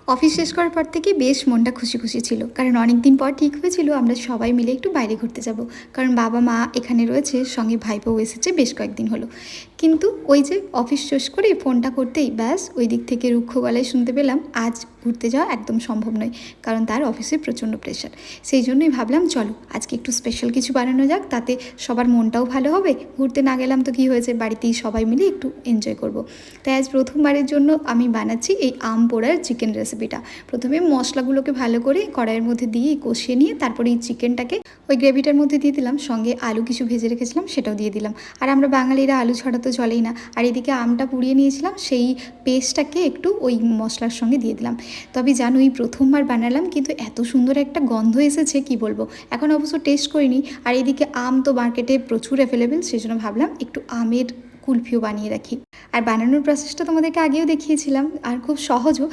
Office শেষ করার পর থেকে বেশ মনটা খুশি খুশি ছিল, কারণ অনেক দিন পর ঠিক হয়েছিল আমরা সবাই মিলে একটু বাইরে ঘুরতে যাব। কারণ বাবা মা এখানে রয়েছে, সঙ্গে ভাইপোও এসেছে বেশ কয়েকদিন হলো। কিন্তু ওই যে অফিস শেষ করে ফোনটা করতেই ব্যাস ওই দিক থেকে রুক্ষ গলায় শুনতে পেলাম আজ ঘুরতে যাওয়া একদম সম্ভব নয়, কারণ তার অফিসে প্রচণ্ড প্রেশার। সেই জন্যই ভাবলাম চলো আজকে একটু স্পেশাল কিছু বানানো যাক, তাতে সবার মনটাও ভালো হবে। ঘুরতে না গেলাম তো কী হয়েছে, বাড়িতেই সবাই মিলে একটু এনজয় করব। তাই আজ প্রথমবারের জন্য আমি বানাচ্ছি এই আম পোড়ার চিকেন রেসিপিটা। প্রথমে মশলাগুলোকে ভালো করে কড়াইয়ের মধ্যে দিয়ে কষিয়ে নিয়ে তারপরে এই চিকেনটাকে ওই গ্রেভিটার মধ্যে দিয়ে দিলাম, সঙ্গে আলু কিছু ভেজে রেখেছিলাম সেটাও দিয়ে দিলাম। আর আমরা বাঙালিরা আলু ছাড়া তো চলেই না। আর এদিকে আমটা পুড়িয়ে নিয়েছিলাম, সেই পেস্টটাকে একটু ওই মশলার সঙ্গে দিয়ে দিলাম। তবে জানো এই প্রথমবার বানালাম, কিন্তু এত সুন্দর একটা গন্ধ এসেছে কি বলবো। এখন অবশ্য টেস্ট করিনি। আর এদিকে আম তো মার্কেটে প্রচুর অ্যাভেলেবেল, সেই জন্য ভাবলাম একটু আমের কুলফিও বানিয়ে রাখি। আর বানানোর প্রসেসটা তোমাদেরকে আগেও দেখিয়েছিলাম, আর খুব সহজও।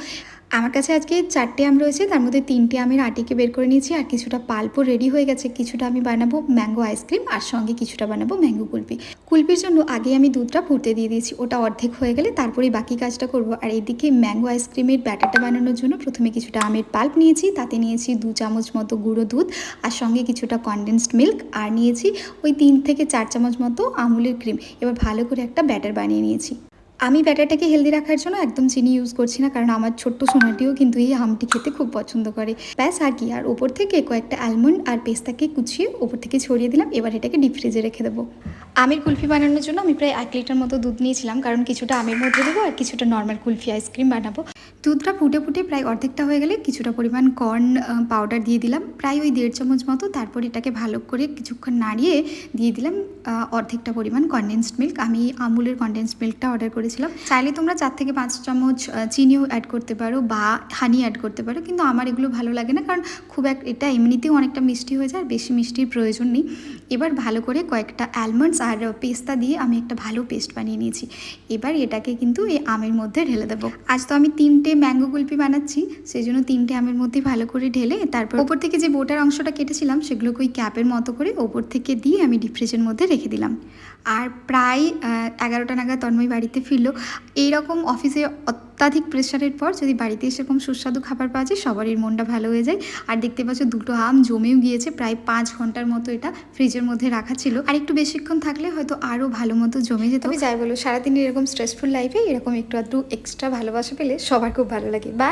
আমার কাছে আজকে 4টে আম রয়েছে, তার মধ্যে 3টে আমের আটিকে বের করে নিয়েছি, আর কিছুটা পাল্পও রেডি হয়ে গেছে। কিছুটা আমি বানাবো ম্যাঙ্গো আইসক্রিম, আর সঙ্গে কিছুটা বানাবো ম্যাঙ্গো কুলফি। কুলফির জন্য আগে আমি দুধটা ফুটতে দিয়ে দিয়েছি, ওটা অর্ধেক হয়ে গেলে তারপরেই বাকি কাজটা করব। আর এইদিকে ম্যাঙ্গো আইসক্রিমের ব্যাটারটা বানানোর জন্য প্রথমে কিছুটা আমের পাল্প নিয়েছি, তাতে নিয়েছি 2 চামচ মতো গুঁড়ো দুধ, আর সঙ্গে কিছুটা কনডেন্সড মিল্ক, আর নিয়েছি ওই 3 থেকে 4 চামচ মতো আমুলের ক্রিম। এবার ভালো করে একটা ব্যাটার বানিয়ে নিয়েছি। আমি ব্যাটারটাকে হেলদি রাখার জন্য একদম চিনি ইউজ করছি না, কারণ আমার ছোট্ট সোনাটিও কিন্তু এই আমটি খেতে খুব পছন্দ করে। ব্যাস আর কি। আর ওপর থেকে কয়েকটা অ্যালমন্ড আর পেস্তাকে কুচিয়ে ওপর থেকে ছড়িয়ে দিলাম। এবার এটাকে ডিপ ফ্রিজে রেখে দেবো। আমের কুলফি বানানোর জন্য আমি প্রায় 1 লিটার মতো দুধ নিয়েছিলাম, কারণ কিছুটা আমের মধ্যে দেবো আর কিছুটা নর্মাল কুলফি আইসক্রিম বানাবো। দুধটা ফুটে ফুটে প্রায় অর্ধেকটা হয়ে গেলে কিছুটা পরিমাণ কর্ন পাউডার দিয়ে দিলাম, প্রায় ওই 1.5 চামচ মতো। তারপর এটাকে ভালো করে কিছুক্ষণ নাড়িয়ে দিয়ে দিলাম অর্ধেকটা পরিমাণ কনডেন্সড মিল্ক। আমি আমুলের কনডেন্সড মিল্কটা অর্ডার করেছিলাম। চাইলে তোমরা 4 থেকে 5 চামচ চিনিও অ্যাড করতে পারো বা হানি অ্যাড করতে পারো, কিন্তু আমার এগুলো ভালো লাগে না, কারণ এটা এমনিতেও অনেকটা মিষ্টি হয়ে যায়, আর বেশি মিষ্টির প্রয়োজন নেই। এবার ভালো করে কয়েকটা অ্যালমন্ডস আর পেস্তা দিয়ে আমি একটা ভালো পেস্ট বানিয়ে নিয়েছি। এবার এটাকে কিন্তু এই আমের মধ্যে ঢেলে দেবো। আজ তো আমি 3টে ম্যাঙ্গো কুলফি বানাচ্ছি, সেই জন্য 3টে আমের মধ্যে ভালো করে ঢেলে তারপর ওপর থেকে যে বোটার অংশটা কেটেছিলাম সেগুলোকে ওই ক্যাপের মতো করে ওপর থেকে দিয়ে আমি ডিপ ফ্রিজের মধ্যে রেখে দিলাম। আর প্রায় 11টা নাগাদ তন্ময় বাড়িতে ফিরলো। এইরকম অফিসে অত্যাধিক প্রেশারের পর যদি বাড়িতে এসেরকম সুস্বাদু খাবার পাওয়া যায়, সবারই মনটা ভালো হয়ে যায়। আর দেখতে পাচ্ছ 2টো আম জমেও গিয়েছে, প্রায় 5 ঘন্টার মতো এটা ফ্রিজের মধ্যে রাখা ছিল। আর একটু বেশিক্ষণ থাকলে হয়তো আরও ভালো মতো জমে যেত। তবে যাই বলো, সারাদিন এরকম স্ট্রেসফুল লাইফে এরকম একটু আধটু এক্সট্রা ভালোবাসা পেলে সবার খুব ভালো লাগে। বাই।